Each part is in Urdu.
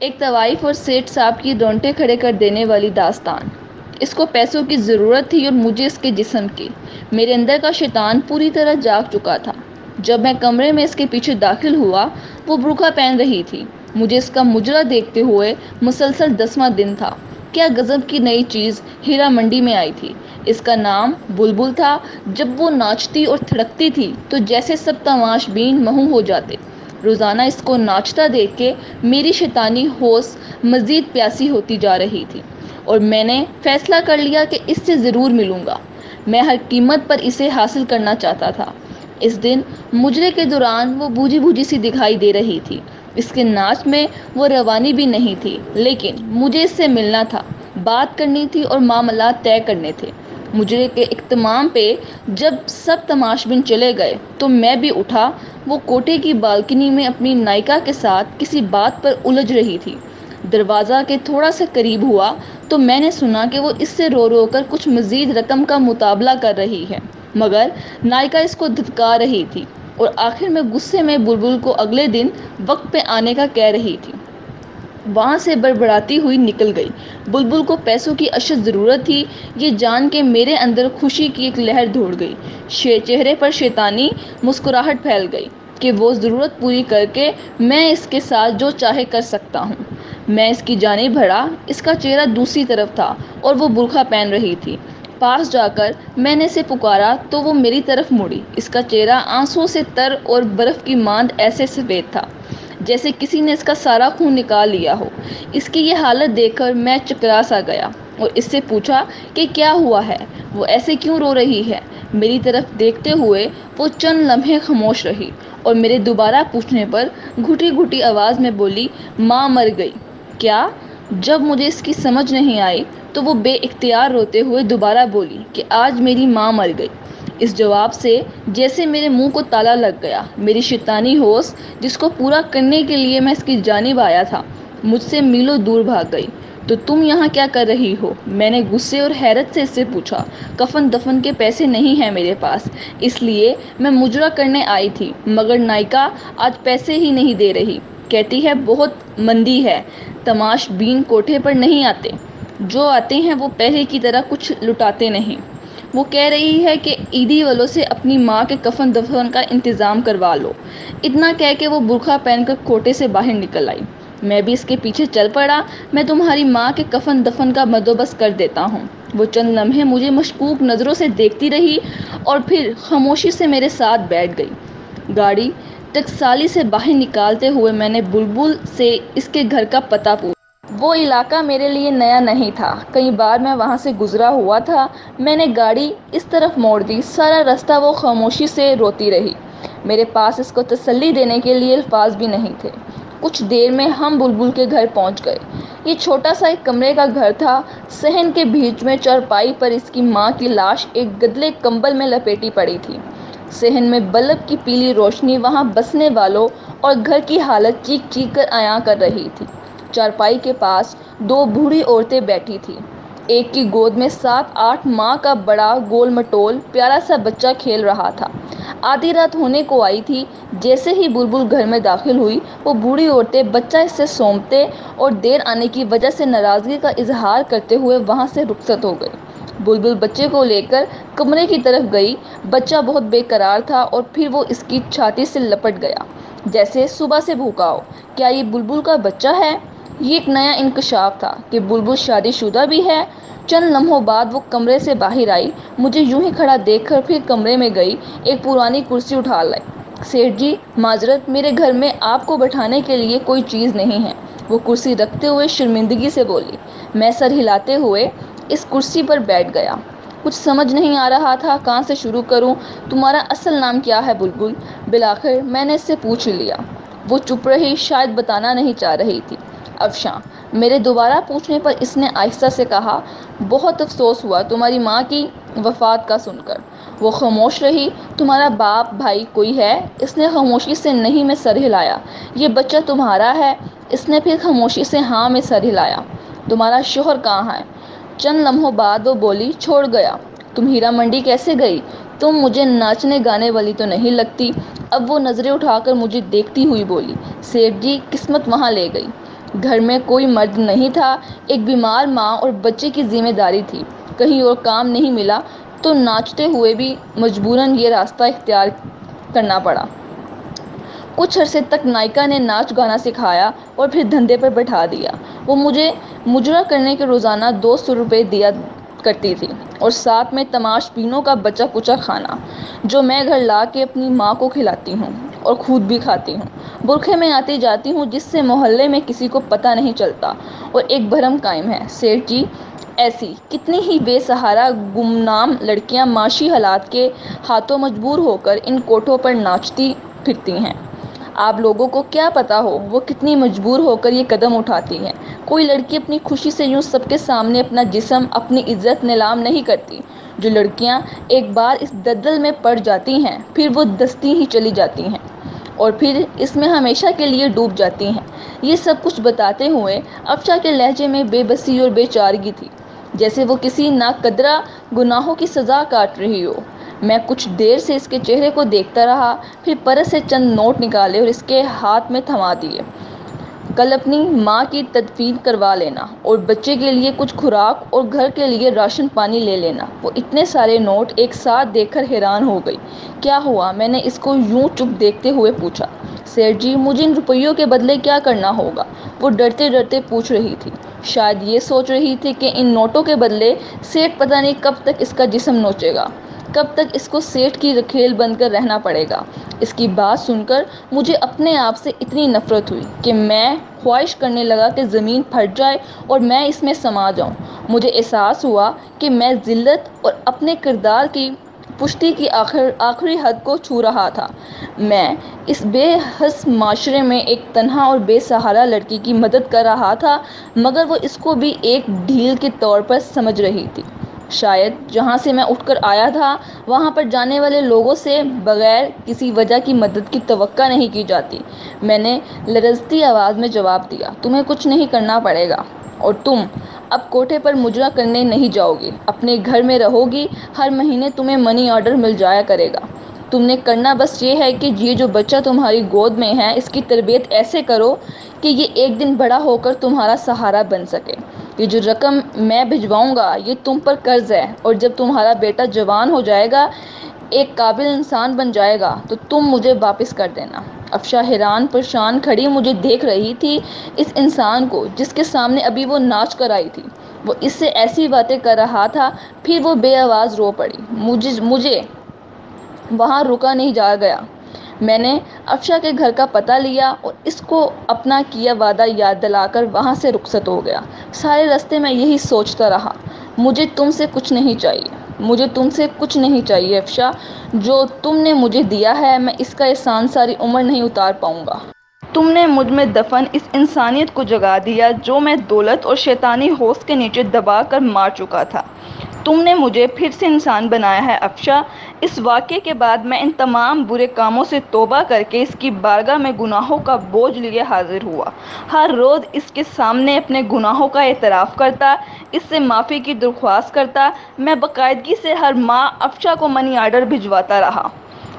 ایک طوائف اور سیٹھ صاحب کی رونگٹے کھڑے کر دینے والی داستان۔ اس کو پیسوں کی ضرورت تھی اور مجھے اس کے جسم کی۔ میرے اندر کا شیطان پوری طرح جاگ چکا تھا۔ جب میں کمرے میں اس کے پیچھے داخل ہوا، وہ برقع پہن رہی تھی۔ مجھے اس کا مجرا دیکھتے ہوئے مسلسل 10واں دن تھا۔ کیا غضب کی نئی چیز ہیرا منڈی میں آئی تھی۔ اس کا نام بلبل تھا۔ جب وہ ناچتی اور تھڑکتی تھی تو جیسے سب تماش بین محو ہو جاتے۔ روزانہ اس کو ناچتا دیکھ کے میری شیطانی ہوس مزید پیاسی ہوتی جا رہی تھی اور میں نے فیصلہ کر لیا کہ اس سے ضرور ملوں گا۔ میں ہر قیمت پر اسے حاصل کرنا چاہتا تھا۔ اس دن مجرے کے دوران وہ بوجھی بوجھی سی دکھائی دے رہی تھی۔ اس کے ناچ میں وہ روانی بھی نہیں تھی، لیکن مجھے اس سے ملنا تھا، بات کرنی تھی اور معاملات طے کرنے تھے۔ مجرے کے اختتام پہ جب سب تماش بین چلے گئے تو میں بھی اٹھا۔ وہ کوٹھے کی بالکنی میں اپنی نائکا کے ساتھ کسی بات پر الجھ رہی تھی۔ دروازہ کے تھوڑا سا قریب ہوا تو میں نے سنا کہ وہ اس سے رو رو کر کچھ مزید رقم کا مطالبہ کر رہی ہے، مگر نائکا اس کو دھتکار رہی تھی اور آخر میں غصے میں بلبل کو اگلے دن وقت پہ آنے کا کہہ رہی تھی۔ وہاں سے بڑبڑاتی ہوئی نکل گئی۔ بلبل کو پیسوں کی اشد ضرورت تھی، یہ جان کے میرے اندر خوشی کی ایک لہر دوڑ گئی۔ چہرے پر شیطانی مسکراہٹ پھیل گئی کہ وہ ضرورت پوری کر کے میں اس کے ساتھ جو چاہے کر سکتا ہوں۔ میں اس کی جانب بڑھا۔ اس کا چہرہ دوسری طرف تھا اور وہ برقع پہن رہی تھی۔ پاس جا کر میں نے اسے پکارا تو وہ میری طرف مڑی۔ اس کا چہرہ آنسوؤں سے تر اور برف کی مانند ایسے سفید تھا جیسے کسی نے اس کا سارا خون نکال لیا ہو۔ اس کی یہ حالت دیکھ کر میں چکرا سا گیا اور اس سے پوچھا کہ کیا ہوا ہے، وہ ایسے کیوں رو رہی ہے۔ میری طرف دیکھتے ہوئے وہ چند لمحے خاموش رہی اور میرے دوبارہ پوچھنے پر گھٹی گھٹی آواز میں بولی، ماں مر گئی۔ کیا؟ جب مجھے اس کی سمجھ نہیں آئی تو وہ بے اختیار روتے ہوئے دوبارہ بولی کہ آج میری ماں مر گئی۔ اس جواب سے جیسے میرے منہ کو تالا لگ گیا۔ میری شیطانی ہوس جس کو پورا کرنے کے لیے میں اس کی جانب آیا تھا، مجھ سے میلوں دور بھاگ گئی۔ تو تم یہاں کیا کر رہی ہو؟ میں نے غصے اور حیرت سے اس سے پوچھا۔ کفن دفن کے پیسے نہیں ہیں میرے پاس، اس لیے میں مجرا کرنے آئی تھی، مگر نائکا آج پیسے ہی نہیں دے رہی، کہتی ہے بہت مندی ہے۔ تماش بین کوٹھے پر نہیں آتے، جو آتے ہیں وہ پہلے کی طرح کچھ لٹاتے نہیں۔ وہ کہہ رہی ہے کہ عیدی والوں سے اپنی ماں کے کفن دفن کا انتظام کروا لو۔ اتنا کہہ کے وہ برقع پہن کر کوٹھے سے باہر نکل آئی۔ میں بھی اس کے پیچھے چل پڑا۔ میں تمہاری ماں کے کفن دفن کا بندوبست کر دیتا ہوں۔ وہ چند لمحے مجھے مشکوک نظروں سے دیکھتی رہی اور پھر خاموشی سے میرے ساتھ بیٹھ گئی۔ گاڑی ٹکسالی سے باہر نکالتے ہوئے میں نے بلبل سے اس کے گھر کا پتہ پوچھا۔ وہ علاقہ میرے لیے نیا نہیں تھا، کئی بار میں وہاں سے گزرا ہوا تھا۔ میں نے گاڑی اس طرف موڑ دی۔ سارا راستہ وہ خاموشی سے روتی رہی۔ میرے پاس اس کو تسلی دینے کے لیے الفاظ بھی نہیں تھے۔ کچھ دیر میں ہم بلبل کے گھر پہنچ گئے۔ یہ چھوٹا سا ایک کمرے کا گھر تھا۔ صحن کے بیچ میں چارپائی پر اس کی ماں کی لاش ایک گدلے کمبل میں لپیٹی پڑی تھی۔ صحن میں بلب کی پیلی روشنی وہاں بسنے والوں اور گھر کی حالت چیخ چیخ کر عیاں کر رہی تھی۔ چارپائی کے پاس دو بوڑھی عورتیں بیٹھی تھیں۔ ایک کی گود میں 7-8 ماہ کا بڑا گول مٹول پیارا سا بچہ کھیل رہا تھا۔ آدھی رات ہونے کو آئی تھی۔ جیسے ہی بلبل گھر میں داخل ہوئی، وہ بوڑھی عورتیں بچہ اس سے سونپتے اور دیر آنے کی وجہ سے ناراضگی کا اظہار کرتے ہوئے وہاں سے رخصت ہو گئی۔ بلبل بچے کو لے کر کمرے کی طرف گئی۔ بچہ بہت بے قرار تھا اور پھر وہ اس کی چھاتی سے لپٹ گیا جیسے صبح سے بھوکا ہو۔ کیا یہ بلبل کا بچہ ہے؟ یہ ایک نیا انکشاف تھا کہ بلبل شادی شدہ بھی ہے۔ چند لمحوں بعد وہ کمرے سے باہر آئی، مجھے یوں ہی کھڑا دیکھ کر پھر کمرے میں گئی، ایک پرانی کرسی اٹھا لائی۔ سیٹھ جی معذرت، میرے گھر میں آپ کو بٹھانے کے لیے کوئی چیز نہیں ہے، وہ کرسی رکھتے ہوئے شرمندگی سے بولی۔ میں سر ہلاتے ہوئے اس کرسی پر بیٹھ گیا۔ کچھ سمجھ نہیں آ رہا تھا کہاں سے شروع کروں۔ تمہارا اصل نام کیا ہے بلبل؟ بالآخر میں نے اس سے پوچھ لیا۔ وہ چپ رہی، شاید بتانا نہیں چاہ رہی تھی۔ افشاں۔ میرے دوبارہ پوچھنے پر اس نے آہستہ سے کہا، بہت افسوس ہوا تمہاری ماں کی وفات کا سن کر۔ وہ خاموش رہی۔ تمہارا باپ بھائی کوئی ہے؟ اس نے خاموشی سے نہیں میں سر ہلایا۔ یہ بچہ تمہارا ہے؟ اس نے پھر خاموشی سے ہاں میں سر ہلایا۔ تمہارا شوہر کہاں ہے؟ چند لمحوں بعد وہ بولی، چھوڑ گیا۔ تم ہیرا منڈی کیسے گئی؟ تم مجھے ناچنے گانے والی تو نہیں لگتی۔ اب وہ نظریں اٹھا کر مجھے دیکھتی ہوئی بولی، سیٹھ جی قسمت وہاں لے گئی۔ گھر میں کوئی مرد نہیں تھا، ایک بیمار ماں اور بچے کی ذمہ داری تھی۔ کہیں اور کام نہیں ملا تو ناچتے ہوئے بھی مجبوراً یہ راستہ اختیار کرنا پڑا۔ کچھ عرصے تک نائکا نے ناچ گانا سکھایا اور پھر دھندے پر بٹھا دیا۔ وہ مجھے مجرا کرنے کے روزانہ 200 روپے دیا کرتی تھی اور ساتھ میں تماش بینوں کا بچا کچا کھانا، جو میں گھر لا کے اپنی ماں کو کھلاتی ہوں اور خود بھی کھاتی ہوں۔ برقعے میں آتی جاتی ہوں جس سے محلے میں کسی کو پتہ نہیں چلتا اور ایک بھرم قائم ہے۔ سیٹھ جی، ایسی کتنی ہی بے سہارا گمنام لڑکیاں معاشی حالات کے ہاتھوں مجبور ہو کر ان کوٹھوں پر ناچتی پھرتی ہیں۔ آپ لوگوں کو کیا پتا ہو وہ کتنی مجبور ہو کر یہ قدم اٹھاتی ہیں۔ کوئی لڑکی اپنی خوشی سے یوں سب کے سامنے اپنا جسم، اپنی عزت نیلام نہیں کرتی۔ جو لڑکیاں ایک بار اس دلدل میں پڑ جاتی ہیں پھر وہ دستی ہی چلی جاتی ہیں اور پھر اس میں ہمیشہ کے لیے ڈوب جاتی ہیں۔ یہ سب کچھ بتاتے ہوئے افشا کے لہجے میں بے بسی اور بے چارگی تھی، جیسے وہ کسی ناقدرہ گناہوں کی سزا کاٹ رہی ہو۔ میں کچھ دیر سے اس کے چہرے کو دیکھتا رہا، پھر پرس سے چند نوٹ نکالے اور اس کے ہاتھ میں تھما دیے۔ کل اپنی ماں کی تدفین کروا لینا اور بچے کے لیے کچھ خوراک اور گھر کے لیے راشن پانی لے لینا۔ وہ اتنے سارے نوٹ ایک ساتھ دیکھ کر حیران ہو گئی۔ کیا ہوا؟ میں نے اس کو یوں چپ دیکھتے ہوئے پوچھا۔ سیٹھ جی، مجھے ان روپیوں کے بدلے کیا کرنا ہوگا؟ وہ ڈرتے ڈرتے پوچھ رہی تھی۔ شاید یہ سوچ رہی تھی کہ ان نوٹوں کے بدلے سیٹھ پتہ نہیں کب تک اس کا جسم نوچے گا، کب تک اس کو سیٹھ کی رکھیل بن کر رہنا پڑے گا۔ اس کی بات سن کر مجھے اپنے آپ سے اتنی نفرت ہوئی کہ میں خواہش کرنے لگا کہ زمین پھٹ جائے اور میں اس میں سما جاؤں۔ مجھے احساس ہوا کہ میں ذلت اور اپنے کردار کی پشتی کی آخری حد کو چھو رہا تھا۔ میں اس بے حس معاشرے میں ایک تنہا اور بے سہارا لڑکی کی مدد کر رہا تھا، مگر وہ اس کو بھی ایک ڈھیل کے طور پر سمجھ رہی تھی۔ شاید جہاں سے میں اٹھ کر آیا تھا وہاں پر جانے والے لوگوں سے بغیر کسی وجہ کی مدد کی توقع نہیں کی جاتی۔ میں نے لرزتی آواز میں جواب دیا، تمہیں کچھ نہیں کرنا پڑے گا اور تم اب کوٹھے پر مجرا کرنے نہیں جاؤ گی، اپنے گھر میں رہو گی، ہر مہینے تمہیں منی آرڈر مل جایا کرے گا۔ تم نے کرنا بس یہ ہے کہ یہ جو بچہ تمہاری گود میں ہے اس کی تربیت ایسے کرو کہ یہ ایک دن بڑا ہو کر تمہارا سہارا بن سکے۔ یہ جو رقم میں بھجواؤں گا یہ تم پر قرض ہے، اور جب تمہارا بیٹا جوان ہو جائے گا، ایک قابل انسان بن جائے گا تو تم مجھے واپس کر دینا۔ افشا حیران پریشان کھڑی مجھے دیکھ رہی تھی، اس انسان کو جس کے سامنے ابھی وہ ناچ کر آئی تھی۔ وہ اس سے ایسی باتیں کر رہا تھا، پھر وہ بے آواز رو پڑی۔ مجھے وہاں رکا نہیں جا گیا۔ میں نے افشا کے گھر کا پتہ لیا اور اس کو اپنا کیا وعدہ یاد دلا کر وہاں سے رخصت ہو گیا۔ سارے راستے میں یہی سوچتا رہا، مجھے تم سے کچھ نہیں چاہیے، مجھے تم سے کچھ نہیں چاہیے افشا۔ جو تم نے مجھے دیا ہے میں اس کا احسان ساری عمر نہیں اتار پاؤں گا۔ تم نے مجھ میں دفن اس انسانیت کو جگا دیا جو میں دولت اور شیطانی ہوس کے نیچے دبا کر مار چکا تھا۔ تم نے مجھے پھر سے انسان بنایا ہے افشا۔ اس واقعے کے بعد میں ان تمام برے کاموں سے توبہ کر کے اس کی بارگاہ میں گناہوں کا بوجھ لیے حاضر ہوا۔ ہر روز اس کے سامنے اپنے گناہوں کا اعتراف کرتا، اس سے معافی کی درخواست کرتا۔ میں باقاعدگی سے ہر ماہ افشا کو منی آرڈر بھجواتا رہا۔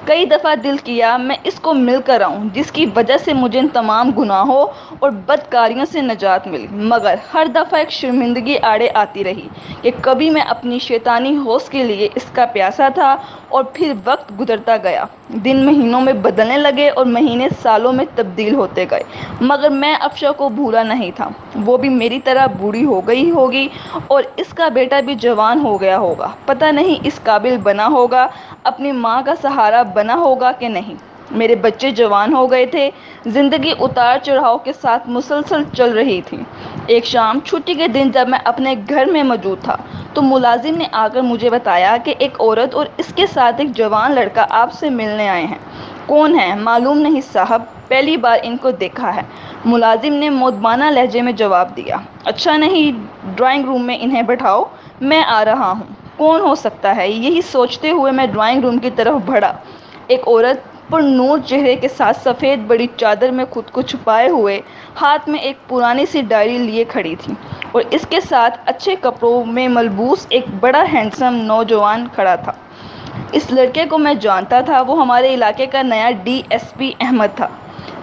کئی دفعہ دل کیا میں اس کو مل کر آؤں، جس کی وجہ سے مجھے ان تمام گناہوں اور بدکاریوں سے نجات ملی، مگر ہر دفعہ ایک شرمندگی آڑے آتی رہی کہ کبھی میں اپنی شیطانی ہوس کے لیے اس کا پیاسا تھا۔ اور پھر وقت گزرتا گیا، دن مہینوں میں بدلنے لگے اور مہینے سالوں میں تبدیل ہوتے گئے، مگر میں افشا کو بھولا نہیں تھا۔ وہ بھی میری طرح بوڑھی ہو گئی ہوگی اور اس کا بیٹا بھی جوان ہو گیا ہوگا، پتہ نہیں اس قابل بنا ہوگا، اپنی ماں کا سہارا بنا ہوگا کہ نہیں۔ میرے بچے جوان ہو گئے تھے، زندگی اتار چڑھاؤ کے ساتھ مسلسل چل رہی تھی۔ ایک شام چھٹی کے دن جب میں اپنے گھر میں موجود تھا تو ملازم نے آ کر مجھے بتایا کہ ایک عورت اور اس کے ساتھ ایک جوان لڑکا آپ سے ملنے آئے ہیں۔ کون ہیں؟ معلوم نہیں صاحب، پہلی بار ان کو دیکھا ہے، ملازم نے مؤدبانہ لہجے میں جواب دیا۔ اچھا نہیں، ڈرائنگ روم میں انہیں بٹھاؤ، میں آ رہا ہوں۔ کون ہو سکتا ہے؟ یہی سوچتے ہوئے میں ڈرائنگ روم کی طرف بڑھا۔ ایک عورت پر نور چہرے کے ساتھ سفید بڑی چادر میں خود کو چھپائے ہوئے ہاتھ میں ایک پرانی سی ڈائری لیے کھڑی تھی، اور اس کے ساتھ اچھے کپڑوں میں ملبوس ایک بڑا ہینڈسم نوجوان کھڑا تھا۔ اس لڑکے کو میں جانتا تھا، وہ ہمارے علاقے کا نیا ڈی ایس پی احمد تھا۔